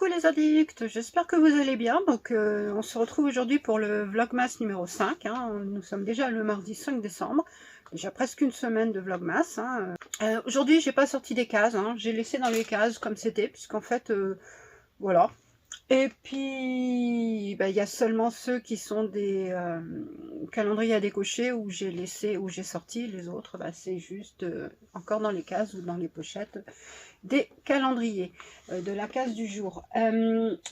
Coucou les addicts, j'espère que vous allez bien. Donc on se retrouve aujourd'hui pour le Vlogmas numéro 5. Nous sommes déjà le mardi 5 décembre. Déjà presque une semaine de Vlogmas. Aujourd'hui j'ai pas sorti des cases, j'ai laissé dans les cases comme c'était, puisqu'en fait voilà. Et puis il y a seulement ceux qui sont des calendriers à décocher où j'ai laissé, où j'ai sorti. Les autres c'est juste encore dans les cases ou dans les pochettes des calendriers de la case du jour.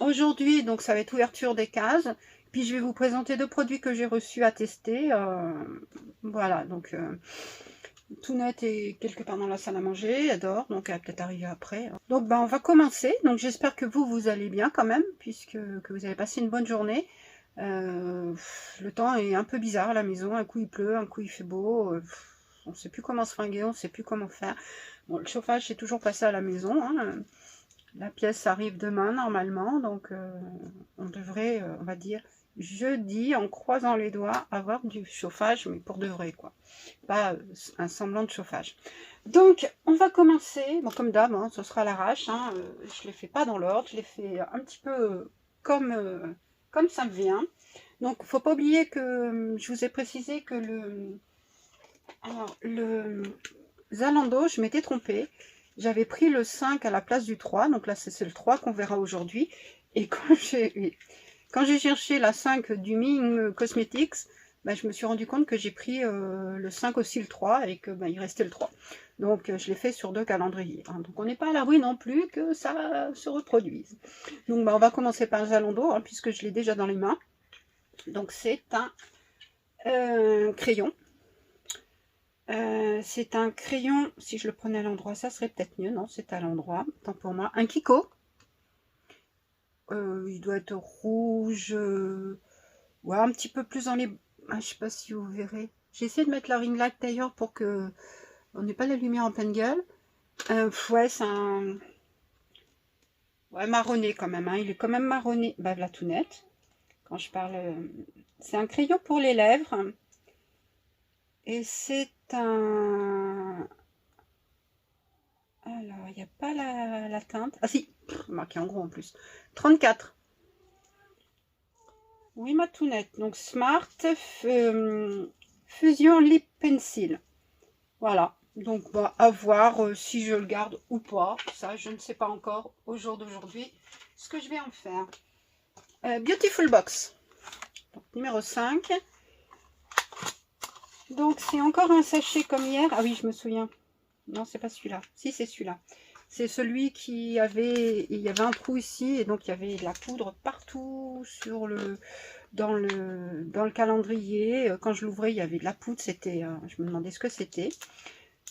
Aujourd'hui donc ça va être ouverture des cases, puis je vais vous présenter deux produits que j'ai reçus à tester. Voilà, donc tout net est quelque part dans la salle à manger, elle dort, donc elle va peut-être arriver après. Donc on va commencer. Donc j'espère que vous allez bien quand même, puisque que vous avez passé une bonne journée. Le temps est un peu bizarre à la maison, un coup il pleut, un coup il fait beau, on ne sait plus comment se fringuer, on ne sait plus comment faire. Bon, le chauffage est toujours passé à la maison, la pièce arrive demain normalement, donc on devrait, on va dire, jeudi, en croisant les doigts, avoir du chauffage, mais pour de vrai, quoi. Pas un semblant de chauffage. Donc, on va commencer, bon, comme d'hab, ce sera à l'arrache, je ne les fais pas dans l'ordre, je les fais un petit peu comme ça me vient. Donc, faut pas oublier que je vous ai précisé que le Zalando, je m'étais trompée. J'avais pris le 5 à la place du 3, donc là c'est le 3 qu'on verra aujourd'hui. Et quand j'ai cherché la 5 du Ming Cosmetics, je me suis rendu compte que j'ai pris le 5 aussi le 3 et que il restait le 3. Donc je l'ai fait sur deux calendriers. Donc on n'est pas à l'abri non plus que ça se reproduise. Donc on va commencer par le Zalando, puisque je l'ai déjà dans les mains. Donc c'est un crayon. C'est un crayon, si je le prenais à l'endroit, ça serait peut-être mieux. Non, c'est à l'endroit, tant pour moi. Un Kiko. Il doit être rouge. Ouais, un petit peu plus dans les... je sais pas si vous verrez. J'ai essayé de mettre la ring light d'ailleurs pour que on n'ait pas la lumière en pleine gueule. Ouais, c'est un... Ouais, marronné quand même. Il est quand même marronné. Là, tout net. Quand je parle... C'est un crayon pour les lèvres. Et c'est un... Alors, il n'y a pas la teinte. Ah si, marqué en gros en plus. 34. Oui, ma tout net. Donc, Smart Fusion Lip Pencil. Voilà. Donc, à voir si je le garde ou pas. Ça, je ne sais pas encore au jour d'aujourd'hui ce que je vais en faire. Beautiful Box. Donc, numéro 5. Donc, c'est encore un sachet comme hier. Ah oui, je me souviens. Non, c'est pas celui-là. Si, c'est celui-là. C'est celui qui avait... Il y avait un trou ici, et donc il y avait de la poudre partout sur dans le calendrier. Quand je l'ouvrais, il y avait de la poudre. C'était... je me demandais ce que c'était.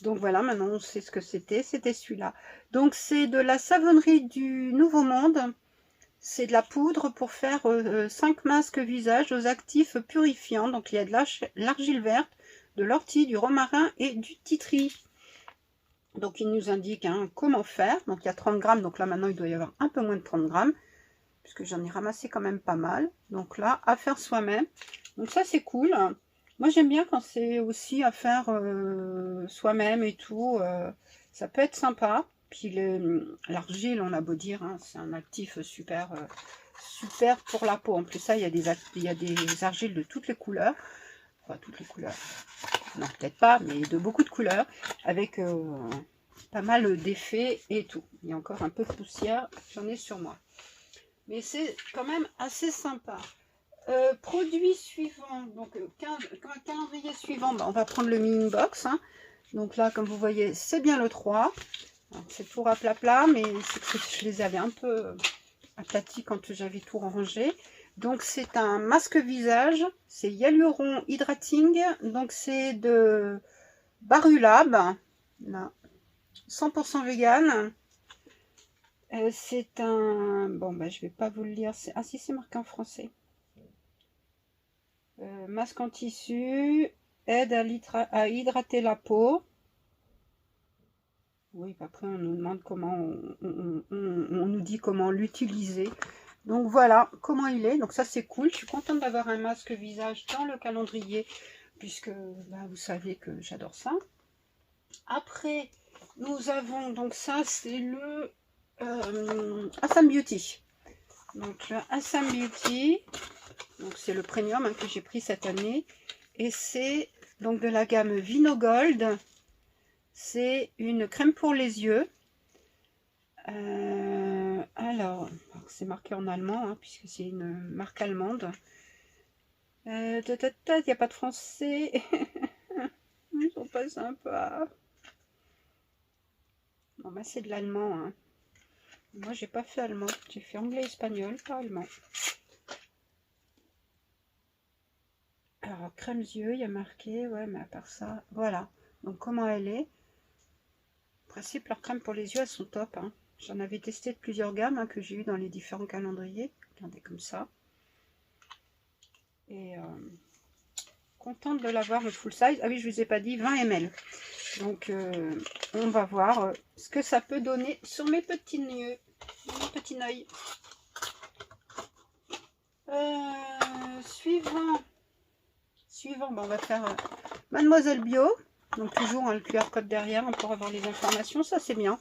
Donc voilà, maintenant on sait ce que c'était. C'était celui-là. Donc c'est de la savonnerie du Nouveau Monde. C'est de la poudre pour faire 5 masques visage aux actifs purifiants. Donc il y a de l'argile verte, de l'ortie, du romarin et du titri. Donc il nous indique comment faire. Donc il y a 30 grammes, donc là maintenant il doit y avoir un peu moins de 30 grammes, puisque j'en ai ramassé quand même pas mal. Donc là, à faire soi-même. Donc ça c'est cool. Moi j'aime bien quand c'est aussi à faire soi-même et tout. Ça peut être sympa. Puis l'argile, on a beau dire, c'est un actif super, super pour la peau. En plus ça, il y a des argiles de toutes les couleurs. Enfin toutes les couleurs. Non, peut-être pas, mais de beaucoup de couleurs, avec pas mal d'effets et tout. Il y a encore un peu de poussière, j'en ai sur moi. Mais c'est quand même assez sympa. Produit suivant, donc calendrier suivant, on va prendre le mini box. Donc là, comme vous voyez, c'est bien le 3. C'est tout raplat, mais je les avais un peu aplatis quand j'avais tout rangé. Donc c'est un masque visage, c'est Hyaluron Hydrating, donc c'est de Barulab, là, 100% vegan. C'est un... je vais pas vous le lire, ah si, c'est marqué en français. Masque en tissu, aide à hydrater la peau. Oui, après on nous demande comment, on nous dit comment l'utiliser. Donc voilà comment il est. Donc ça c'est cool. Je suis contente d'avoir un masque visage dans le calendrier, puisque vous savez que j'adore ça. Après, nous avons donc ça, c'est le Assam Beauty. Donc le Assam Beauty, donc c'est le premium hein, que j'ai pris cette année. Et c'est donc de la gamme Vino Gold. C'est une crème pour les yeux. Alors, c'est marqué en allemand, hein, puisque c'est une marque allemande. Il n'y a pas de français. Ils sont pas sympas. Bon, bah, c'est de l'allemand. Hein. Moi, j'ai pas fait allemand. J'ai fait anglais, espagnol, pas allemand. Alors, crème yeux, il y a marqué. Ouais, mais à part ça, voilà. Donc, comment elle est? En principe, leurs crèmes pour les yeux, elles sont top. Hein. J'en avais testé de plusieurs gammes hein, que j'ai eu dans les différents calendriers. Regardez comme ça. Et contente de l'avoir en full size. Ah oui, je vous ai pas dit 20 ml. Donc, on va voir ce que ça peut donner sur mes petits yeux. Mon petit œil. Suivant, ben, on va faire Mademoiselle Bio. Donc toujours hein, le QR code derrière hein, pour avoir les informations, ça c'est bien.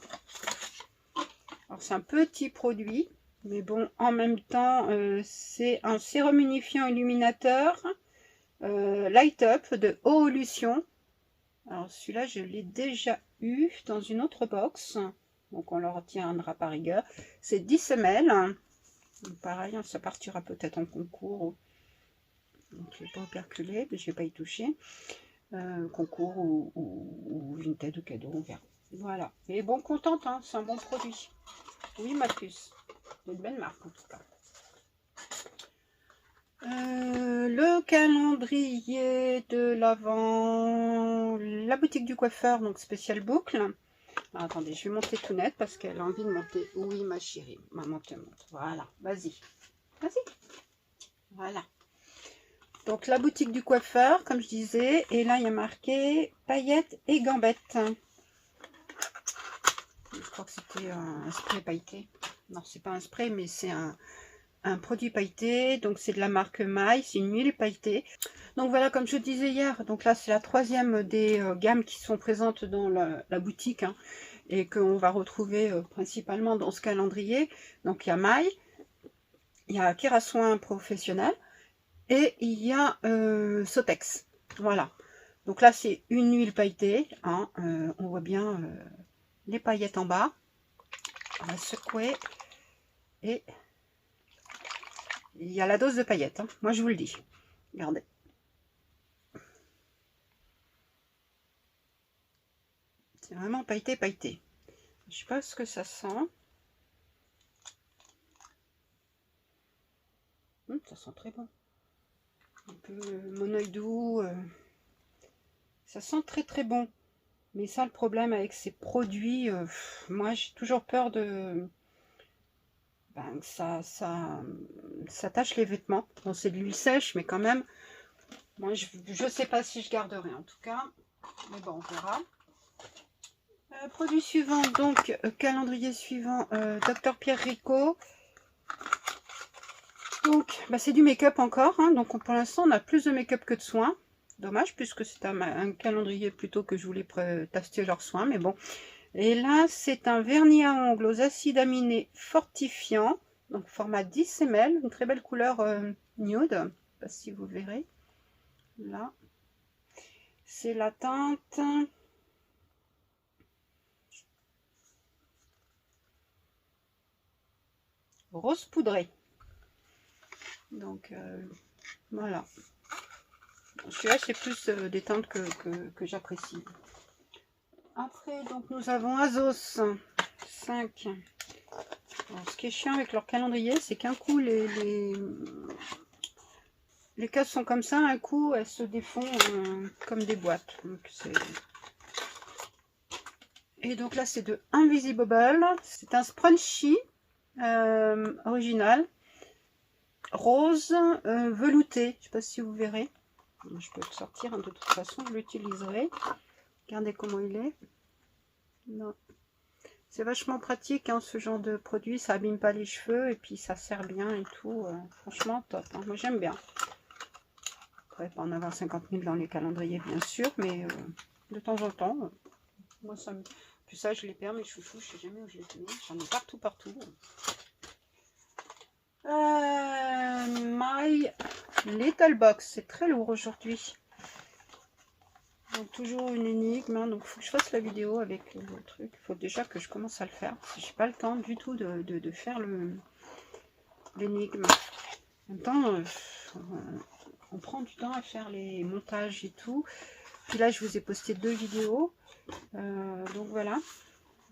Alors c'est un petit produit, mais bon, en même temps, c'est un sérum unifiant illuminateur Light Up de Eau-Lution. Alors celui-là, je l'ai déjà eu dans une autre box. Donc on le retiendra par rigueur. C'est 10 ml. Donc, pareil, hein, ça partira peut-être en concours. Donc je ne vais pas calculer, mais je ne vais pas y toucher. Concours ou Vinted ou cadeau, on verra. Voilà. Mais bon, contente, hein, c'est un bon produit. Oui, ma puce. C'est une belle marque en tout cas. Le calendrier de l'Avent, la boutique du coiffeur, donc spécial boucle. Alors, attendez, je vais monter tout net parce qu'elle a envie de monter. Oui, ma chérie, maman te montre. Voilà, vas-y. Vas-y. Voilà. Donc la boutique du coiffeur, comme je disais, et là il y a marqué paillettes et gambettes. Je crois que c'était un spray pailleté. Non, c'est pas un spray, mais c'est un produit pailleté. Donc c'est de la marque Maille, c'est une huile pailletée. Donc voilà, comme je disais hier, donc là c'est la troisième des gammes qui sont présentes dans la boutique hein, et qu'on va retrouver principalement dans ce calendrier. Donc il y a Maille, il y a Kerasoin Professionnel. Et il y a Sotex. Voilà. Donc là, c'est une huile pailletée. Hein, on voit bien les paillettes en bas. On va secouer. Et il y a la dose de paillettes. Hein. Moi, je vous le dis. Regardez. C'est vraiment pailleté, pailleté. Je sais pas ce que ça sent. Ça sent très bon. Un peu mon œil doux. Ça sent très très bon. Mais ça, le problème avec ces produits, moi j'ai toujours peur de que ça tâche les vêtements. Bon, c'est de l'huile sèche, mais quand même, moi je sais pas si je garderai en tout cas. Mais bon, on verra. Produit suivant, donc calendrier suivant, Dr Pierre Rico. Donc, bah, c'est du make-up encore. Hein, donc pour l'instant, on a plus de make-up que de soins. Dommage, puisque c'est un calendrier plutôt que je voulais tester leurs soins. Mais bon. Et là, c'est un vernis à ongles aux acides aminés fortifiants. Donc format 10 ml. Une très belle couleur nude. Je ne sais pas si vous verrez. Là. C'est la teinte rose poudré. Donc voilà. Celui-là, c'est plus des teintes que j'apprécie. Après, donc nous avons Azos 5. Alors, ce qui est chiant avec leur calendrier, c'est qu'un coup les cases sont comme ça, un coup elles se défont comme des boîtes. Donc, et donc là, c'est de Invisible. C'est un scrunchie original, rose velouté. Je ne sais pas si vous verrez. Je peux le sortir, hein, de toute façon, je l'utiliserai. Regardez comment il est. Non. C'est vachement pratique, hein, ce genre de produit. Ça abîme pas les cheveux et puis ça sert bien et tout. Franchement, top. Hein. Moi, j'aime bien. Après, pas en avoir 50 000 dans les calendriers, bien sûr. Mais de temps en temps, moi, ça me... Puis ça, je les perds, mes chouchous. Je sais jamais où je les mets. J'en ai partout, partout. My Little Box, c'est très lourd aujourd'hui. Donc toujours une énigme, hein. Donc il faut que je fasse la vidéo avec le truc. Il faut déjà que je commence à le faire. J'ai pas le temps du tout de faire l'énigme. En même temps, on prend du temps à faire les montages et tout. Puis là, je vous ai posté 2 vidéos. Donc voilà.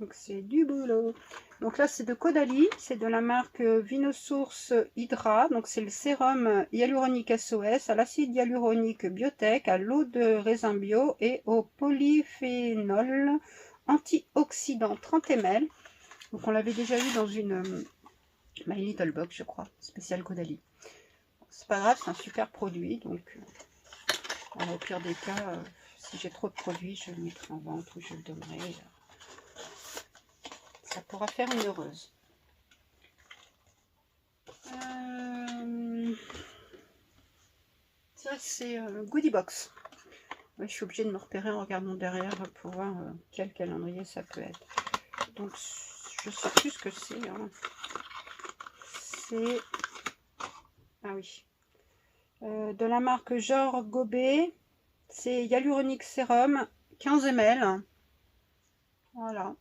Donc c'est du boulot. Donc là, c'est de Caudalie. C'est de la marque Vinosource Hydra. Donc c'est le sérum hyaluronique SOS à l'acide hyaluronique Biotech, à l'eau de raisin bio et au polyphénol antioxydant 30 ml. Donc on l'avait déjà vu dans une My Little Box, je crois, spécial Caudalie. C'est pas grave, c'est un super produit. Donc au pire des cas, si j'ai trop de produits, je le mettrai en vente ou je le donnerai. Ça pourra faire une heureuse. Ça, c'est Goodie Box. Ouais, je suis obligée de me repérer en regardant derrière pour voir quel calendrier ça peut être. Donc, je sais plus ce que c'est. Hein. C'est... Ah oui. De la marque Genre Gobet. C'est Hyaluronic Sérum, 15 ml. Voilà.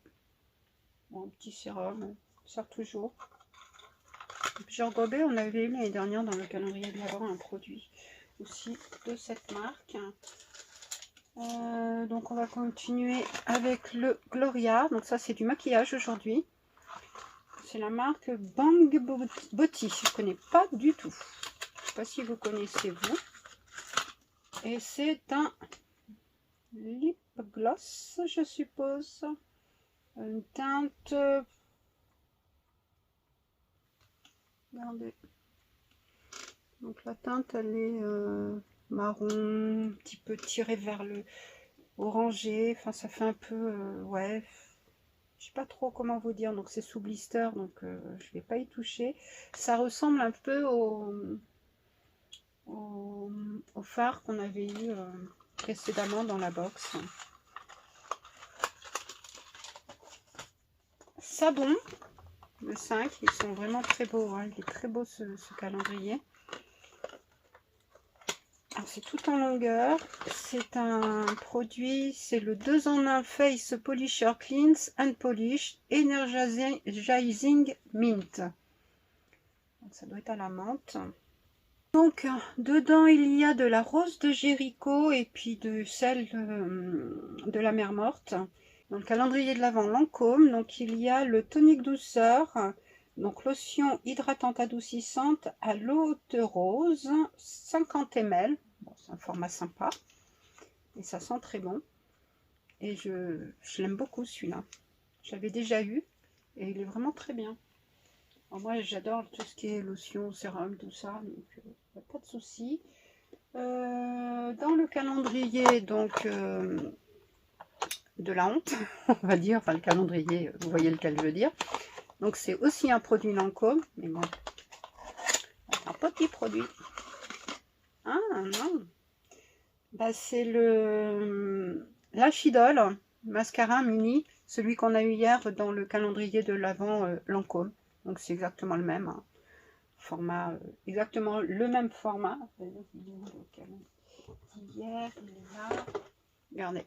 Bon, un petit sérum, ça sert toujours. Genre Gobet, on avait eu l'année dernière dans le calendrier de l'Avent un produit aussi de cette marque. Donc on va continuer avec le Gloria. Donc ça c'est du maquillage aujourd'hui. C'est la marque Bang Body. Je ne connais pas du tout. Je ne sais pas si vous connaissez vous. Et c'est un lip gloss, je suppose. Une teinte. Regardez. Donc la teinte elle est marron, un petit peu tirée vers le orangé. Enfin ça fait un peu ouais. Je sais pas trop comment vous dire. Donc c'est sous blister, donc je vais pas y toucher. Ça ressemble un peu au fard qu'on avait eu précédemment dans la box. Sabon, le 5, ils sont vraiment très beaux. Hein. Il est très beau ce calendrier. C'est tout en longueur. C'est un produit, c'est le 2 en 1 Face Polisher Cleanse and Polish Energizing Mint. Donc, ça doit être à la menthe. Donc dedans il y a de la rose de Jéricho et puis de celle de la mer morte. Dans le calendrier de l'Avent Lancôme, donc il y a le tonique douceur, donc lotion hydratante adoucissante à l'eau de rose, 50 ml. Bon, c'est un format sympa et ça sent très bon. Et je l'aime beaucoup celui-là. Je l'avais déjà eu et il est vraiment très bien. Alors moi j'adore tout ce qui est lotion, sérum, tout ça, donc pas de souci. Dans le calendrier donc de la honte, on va dire, enfin le calendrier, vous voyez lequel je veux dire. Donc c'est aussi un produit Lancôme, mais bon, un petit produit. Ah non, bah, c'est le l'Achidol mascara mini, celui qu'on a eu hier dans le calendrier de l'Avent Lancôme. Donc c'est exactement le même. Hein. Format, exactement le même format. Hier, il est là. Regardez.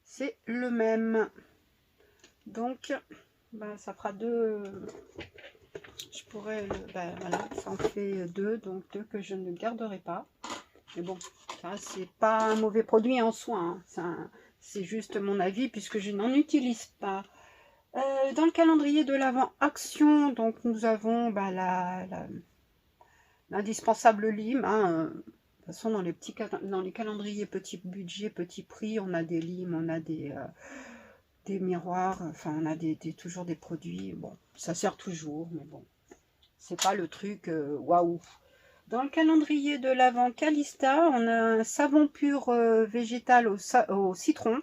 C'est le même. Donc, bah, ça fera deux. Je pourrais. Bah, voilà, ça en fait deux. Donc, deux que je ne garderai pas. Mais bon, ça, c'est pas un mauvais produit en soi. Hein. C'est juste mon avis puisque je n'en utilise pas. Dans le calendrier de l'Avent Action, donc nous avons bah, l'indispensable lime. Hein, de toute façon, dans les calendriers petit budget, petit prix, on a des limes, on a des miroirs, enfin on a toujours des produits. Bon, ça sert toujours, mais bon, c'est pas le truc waouh. Dans le calendrier de l'Avent Calista, on a un savon pur végétal au citron.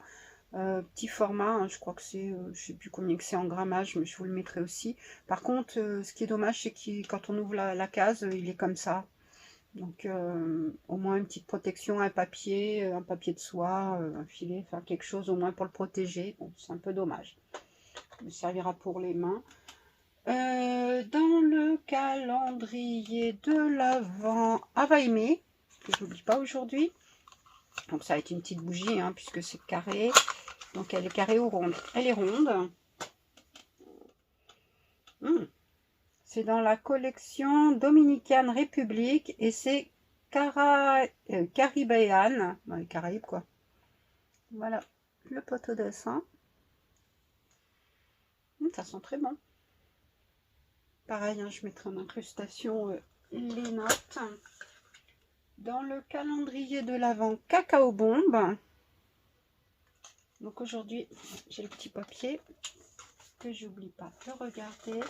Petit format, hein, je crois que c'est, je sais plus combien que c'est en grammage, mais je vous le mettrai aussi. Par contre, ce qui est dommage, c'est que quand on ouvre la case, il est comme ça. Donc, au moins une petite protection, un papier de soie, un filet, enfin quelque chose au moins pour le protéger. Bon, c'est un peu dommage. Il me servira pour les mains. Dans le calendrier de l'Avent, Avaimé, que je n'oublie pas aujourd'hui. Donc ça va être une petite bougie, hein, puisque c'est carré. Donc elle est carrée ou ronde. Elle est ronde. C'est dans la collection Dominican République et c'est Caribéan, dans les Caraïbes quoi. Voilà le pot au dessin. Ça sent très bon. Pareil, hein, je mettrai en incrustation les notes. Dans le calendrier de l'Avent, Cacao Bombe. Donc aujourd'hui, j'ai le petit papier que j'oublie pas de regarder.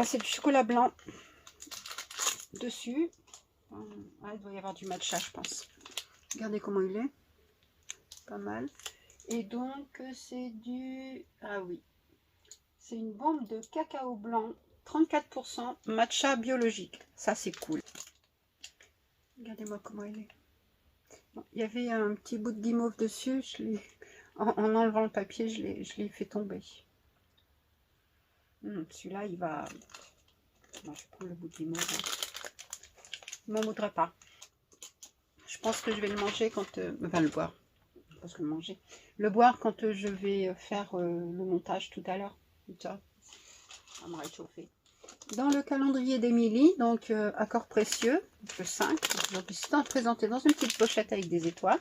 C'est du chocolat blanc dessus. Il doit y avoir du matcha, je pense. Regardez comment il est. Pas mal. Et donc, c'est du... Ah oui. C'est une bombe de cacao blanc. 34% matcha biologique. Ça, c'est cool. Regardez-moi comment il est. Bon, il y avait un petit bout de guimauve dessus. En enlevant le papier, je l'ai fait tomber. Celui-là, il va... Bon, je vais prendre le bout de guimauve. Il ne m'en voudra pas. Je pense que je vais le manger quand... Enfin, le boire. Parce que le manger. Le boire quand je vais faire le montage tout à l'heure. Ça va me réchauffer. Dans le calendrier d'Émilie, donc accord précieux, le 5. Aujourd'hui, c'est présenté dans une petite pochette avec des étoiles.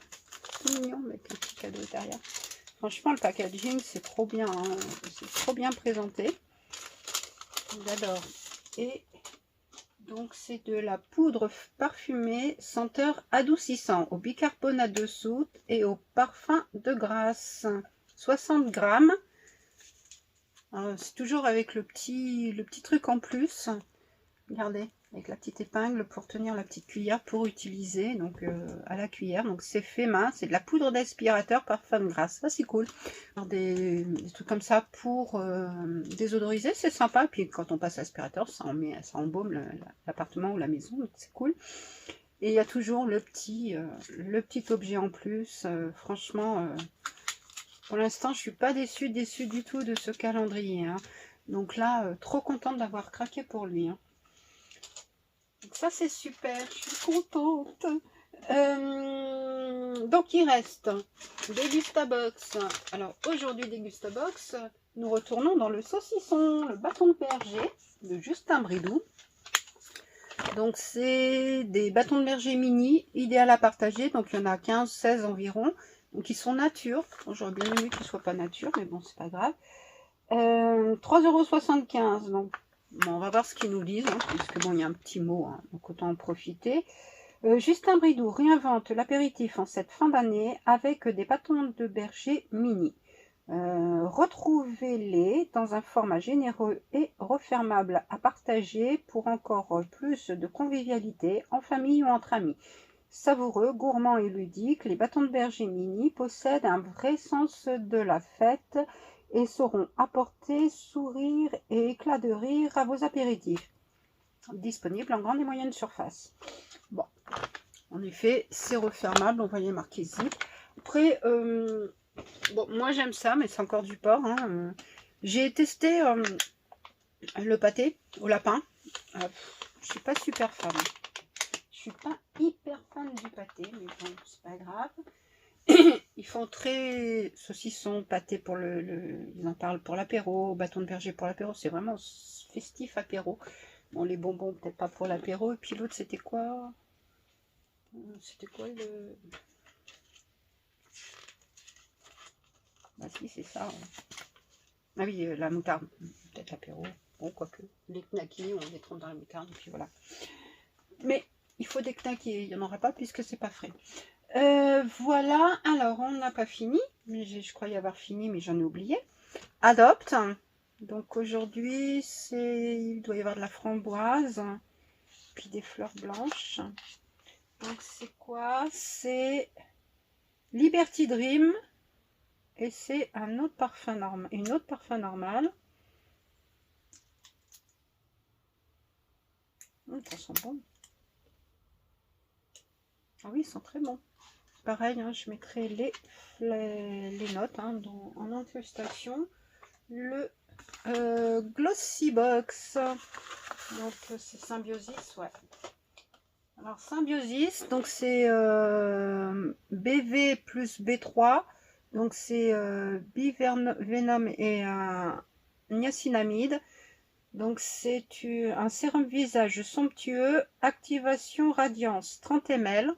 C'est mignon avec un petit cadeau derrière. Franchement, le packaging, c'est trop bien. Hein. C'est trop bien présenté. J'adore. Et donc, c'est de la poudre parfumée senteur adoucissant au bicarbonate de soude et au parfum de grâce. 60 grammes. C'est toujours avec le petit truc en plus. Regardez, avec la petite épingle pour tenir la petite cuillère pour utiliser donc à la cuillère. Donc c'est fait main, c'est de la poudre d'aspirateur parfum de grâce. Ça c'est cool. Alors, des trucs comme ça pour désodoriser, c'est sympa. Puis quand on passe l'aspirateur, ça embaume l'appartement ou la maison, donc c'est cool. Et il y a toujours le petit objet en plus. Franchement, pour l'instant, je suis pas déçue du tout de ce calendrier. Hein. Donc là, trop contente d'avoir craqué pour lui. Hein. Donc ça, c'est super. Je suis contente. Donc, il reste Dégustabox. Alors, aujourd'hui, Dégustabox, nous retournons dans le saucisson, le bâton de berger de Justin Bridou. Donc, c'est des bâtons de berger mini, idéal à partager. Donc, il y en a 15-16 environ. Donc, ils sont nature. Bon, j'aurais bien aimé qu'ils ne soient pas nature, mais bon, c'est pas grave. 3,75 €. Donc, bon, on va voir ce qu'ils nous disent, hein, parce que bon, il y a un petit mot, hein, donc autant en profiter. Justin Bridou réinvente l'apéritif en cette fin d'année avec des bâtons de berger mini. Retrouvez-les dans un format généreux et refermable à partager pour encore plus de convivialité en famille ou entre amis. Savoureux, gourmand et ludique, les bâtons de berger mini possèdent un vrai sens de la fête et sauront apporter sourire et éclat de rire à vos apéritifs. Disponible en grande et moyenne surface. Bon, en effet, c'est refermable, on voyait marqué zip. Après, bon, moi j'aime ça, mais c'est encore du porc. Hein. J'ai testé le pâté au lapin. Je suis pas super fan. Je suis pas hyper fan du pâté, mais bon, c'est pas grave. Ils font très saucisson, pâté pour ils en parlent pour l'apéro, bâton de berger pour l'apéro. C'est vraiment festif apéro. Bon, les bonbons peut-être pas pour l'apéro. Et puis l'autre, c'était quoi? C'était quoi le... Bah si, c'est ça. Ah oui, la moutarde. Peut-être l'apéro. Bon, quoique. Les knackis, on les trempe dans la moutarde, et puis voilà. Mais il faut des knackis. Il n'y en aura pas puisque c'est pas frais. Voilà. Alors, on n'a pas fini. Je croyais avoir fini, mais j'en ai oublié. Adopte. Donc aujourd'hui, il doit y avoir de la framboise. Puis des fleurs blanches. Donc c'est quoi? C'est Liberty Dream. Et c'est un autre parfum normal, une autre parfum normale. Ça sent bon. Ah oui, ils sont très bons. Pareil, hein, je mettrai les notes hein, en incrustation. Le Glossy Box. Donc c'est Symbiosis, ouais. Alors Symbiosis, donc c'est BV plus B3. Donc c'est bivenom et niacinamide. Donc c'est un sérum visage somptueux, activation radiance 30 ml.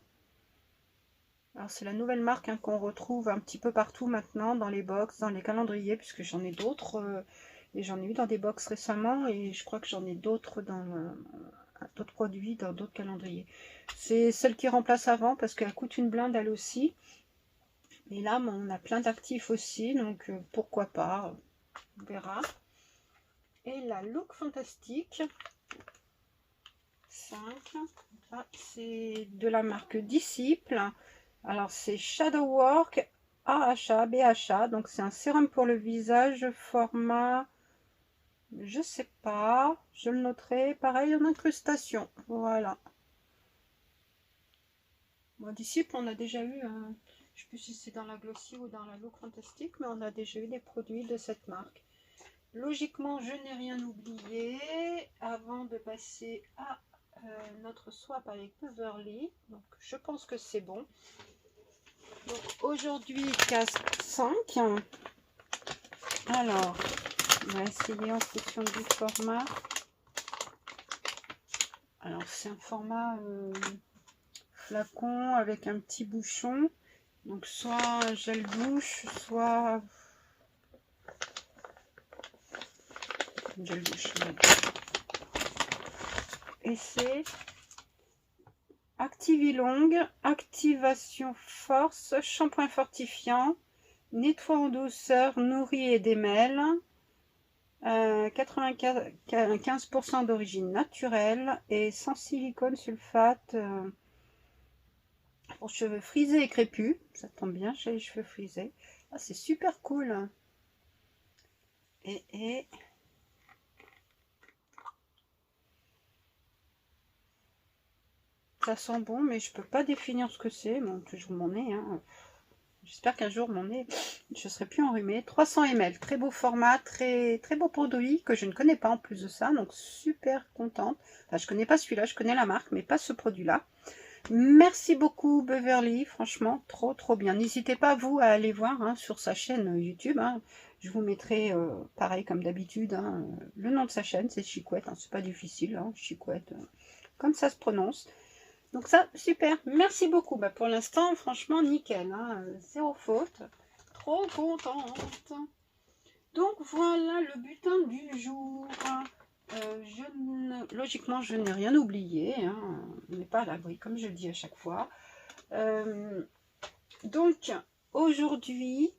Alors c'est la nouvelle marque hein, qu'on retrouve un petit peu partout maintenant dans les box, dans les calendriers, puisque j'en ai d'autres et j'en ai eu dans des box récemment et je crois que j'en ai d'autres dans d'autres produits dans d'autres calendriers. C'est celle qui remplace avant parce qu'elle coûte une blinde elle aussi. Et là on a plein d'actifs aussi, donc pourquoi pas, on verra. Et la Look Fantastique 5, c'est de la marque Disciple. Alors c'est Shadow Work AHA, BHA, donc c'est un sérum pour le visage format, je sais pas, je le noterai, pareil en incrustation, voilà. Bon, Disciple, on a déjà eu, je sais plus si c'est dans la Glossy ou dans la Look Fantastique, mais on a déjà eu des produits de cette marque. Logiquement, je n'ai rien oublié avant de passer à notre swap avec Beverly, donc je pense que c'est bon. Donc aujourd'hui, casse 5. Alors, on va essayer en fonction du format. Alors, c'est un format flacon avec un petit bouchon. Donc, soit gel douche, soit gel douche. Et c'est Activilong, activation force, shampoing fortifiant, nettoie en douceur, nourrit et démêle. 95% d'origine naturelle et sans silicone sulfate pour cheveux frisés et crépus. Ça tombe bien, j'ai les cheveux frisés. Ah, c'est super cool. Et ça sent bon, mais je peux pas définir ce que c'est. Bon, toujours mon nez. Hein. J'espère qu'un jour mon nez, je serai plus enrhumée. 300 ml, très beau format, très beau produit que je ne connais pas en plus de ça, donc super contente. Enfin, je connais pas celui-là, je connais la marque, mais pas ce produit-là. Merci beaucoup Beverly, franchement trop bien. N'hésitez pas vous à aller voir hein, sur sa chaîne YouTube. Hein. Je vous mettrai pareil comme d'habitude hein, le nom de sa chaîne, c'est Chicouette. Hein, c'est pas difficile, hein, Chicouette, comme ça se prononce. Donc ça, super, merci beaucoup. Bah, pour l'instant, franchement, nickel, hein, zéro faute. Trop contente. Donc voilà le butin du jour. Logiquement, je n'ai rien oublié. Hein, on n'est pas à l'abri, comme je le dis à chaque fois. Donc aujourd'hui,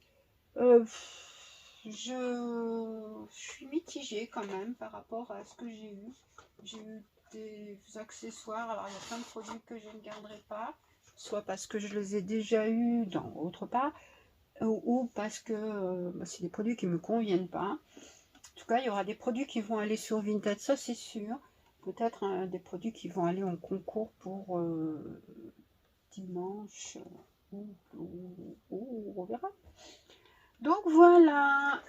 je suis mitigée quand même par rapport à ce que j'ai eu. J'ai eu des accessoires, alors il y a plein de produits que je ne garderai pas, soit parce que je les ai déjà eus dans autre part, ou parce que c'est des produits qui ne me conviennent pas. En tout cas, il y aura des produits qui vont aller sur Vinted, ça c'est sûr. Peut-être des produits qui vont aller en concours pour dimanche, ou on verra. Donc voilà,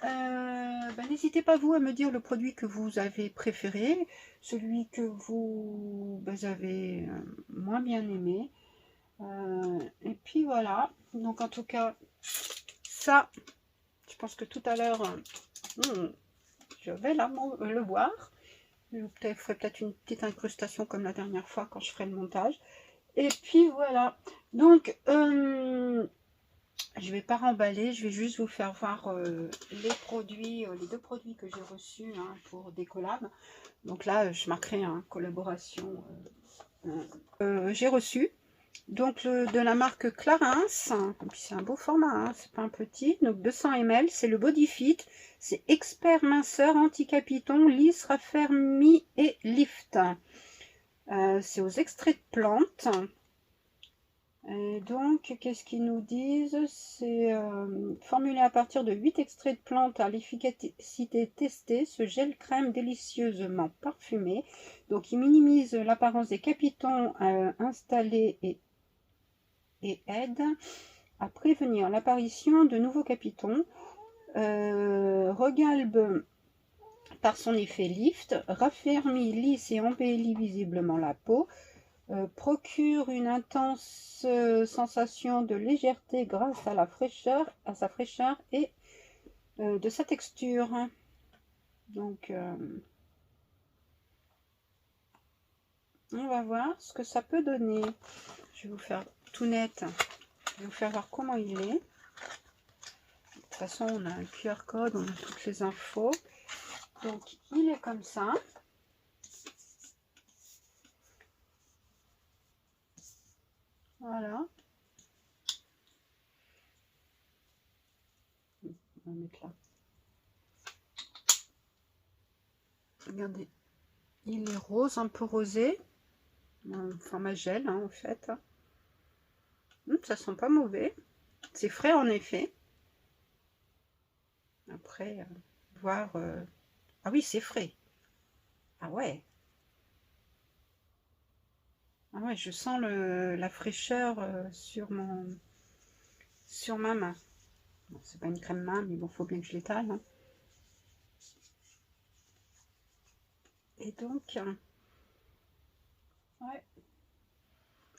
n'hésitez pas vous à me dire le produit que vous avez préféré, celui que vous avez moins bien aimé. Et puis voilà, donc en tout cas, ça, je pense que tout à l'heure, je vais le voir. Je ferai peut-être une petite incrustation comme la dernière fois quand je ferai le montage. Et puis voilà, donc je vais pas remballer, je vais juste vous faire voir les produits, les deux produits que j'ai reçus hein, pour des collabs. Donc là, je marquerai hein, collaboration. J'ai reçu donc de la marque Clarins, c'est un beau format, hein, c'est pas un petit, donc 200 ml, c'est le Body Fit, c'est expert minceur, anti-capiton, lisse, raffermi et lift. C'est aux extraits de plantes. Et donc, qu'est-ce qu'ils nous disent? C'est formulé à partir de 8 extraits de plantes à l'efficacité testée. Ce gel crème délicieusement parfumé. Donc, il minimise l'apparence des capitons installés et aide à prévenir l'apparition de nouveaux capitons. Regalbe par son effet lift, raffermit, lisse et embellit visiblement la peau, procure une intense sensation de légèreté grâce à sa fraîcheur et de sa texture. Donc, on va voir ce que ça peut donner. Je vais vous faire tout net. Je vais vous faire voir comment il est. De toute façon, on a un QR code, on a toutes les infos. Donc, il est comme ça. Voilà. On va mettre là. Regardez. Il est rose, un peu rosé. Format gel, hein, en fait. Ça sent pas mauvais. C'est frais, en effet. Après, voir... Ah oui, c'est frais. Ah ouais. Ah ouais, je sens la fraîcheur sur ma main. Bon, c'est pas une crème main, mais bon, faut bien que je l'étale. Hein. Et donc, ouais.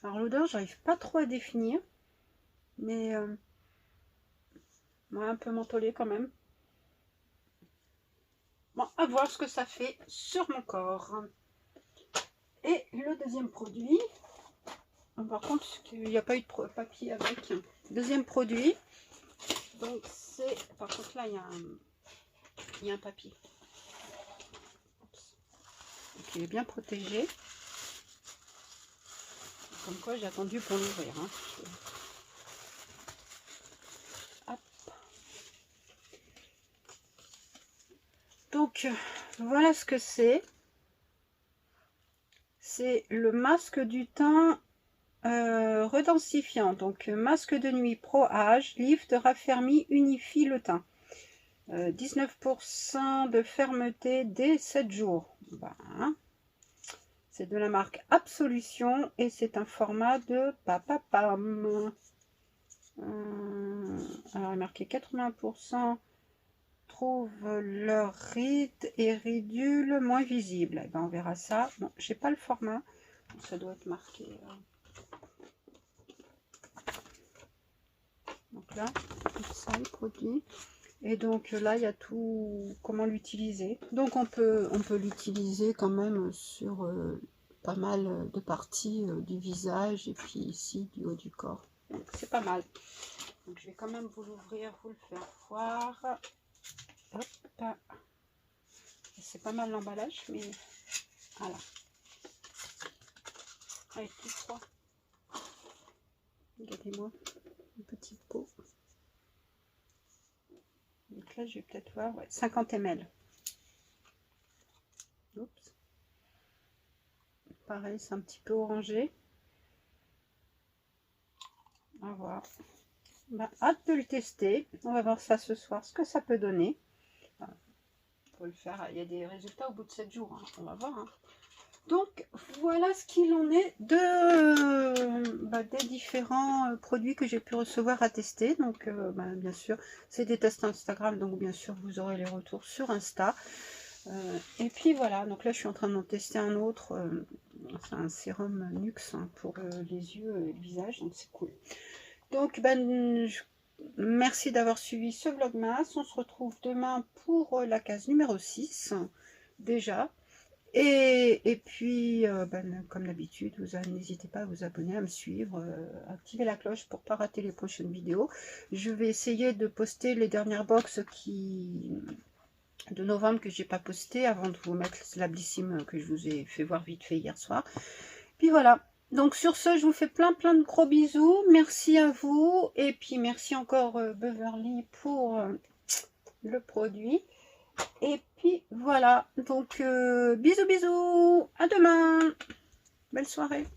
Alors l'odeur, j'arrive pas trop à définir, mais ouais, un peu mentholé quand même. Bon, à voir ce que ça fait sur mon corps. Et le deuxième produit, par contre, il n'y a pas eu de papier avec. Deuxième produit, donc c'est, par contre là, il y a un papier. Donc, il est bien protégé. Comme quoi, j'ai attendu pour l'ouvrir. Hein. Hop. Donc, voilà ce que c'est. C'est le masque du teint redensifiant. Donc, masque de nuit Pro Age, lift, raffermi, unifie le teint. 19% de fermeté dès 7 jours. Ben, c'est de la marque Absolution et c'est un format de papapam. Alors, il est marqué 80% trouvent leur ride et ridule moins visible. Eh ben, on verra ça. Bon, j'ai pas le format. Ça doit être marqué. Donc là, ça, le produit. Et donc là, il y a tout, comment l'utiliser. Donc on peut l'utiliser quand même sur pas mal de parties du visage et puis ici du haut du corps. Donc c'est pas mal. Donc je vais quand même vous l'ouvrir, vous le faire voir. Hop. C'est pas mal l'emballage, mais voilà. Avec tout froid. Regardez-moi, une petite peau. Donc là, je vais peut-être voir, ouais, 50 ml. Oups. Pareil, c'est un petit peu orangé. On va voir. Bah, hâte de le tester. On va voir ça ce soir, ce que ça peut donner. Enfin, faut le faire. Il y a des résultats au bout de 7 jours. Hein. On va voir. Hein. Donc, voilà ce qu'il en est des différents produits que j'ai pu recevoir à tester. Donc, bien sûr, c'est des tests Instagram. Donc, bien sûr, vous aurez les retours sur Insta. Et puis, voilà. Donc là, je suis en train d'en tester un autre. C'est un sérum Nuxe hein, pour les yeux et le visage. Donc, c'est cool. Donc, merci d'avoir suivi ce vlogmas. On se retrouve demain pour la case numéro 6, déjà. Et puis, comme d'habitude, n'hésitez pas à vous abonner, à me suivre, activer la cloche pour ne pas rater les prochaines vidéos. Je vais essayer de poster les dernières box de novembre que j'ai pas posté avant de vous mettre la Blissim que je vous ai fait voir vite fait hier soir. Puis voilà. Donc sur ce, je vous fais plein de gros bisous. Merci à vous. Et puis merci encore Beverly pour le produit. Et puis voilà. Donc bisous bisous. À demain. Belle soirée.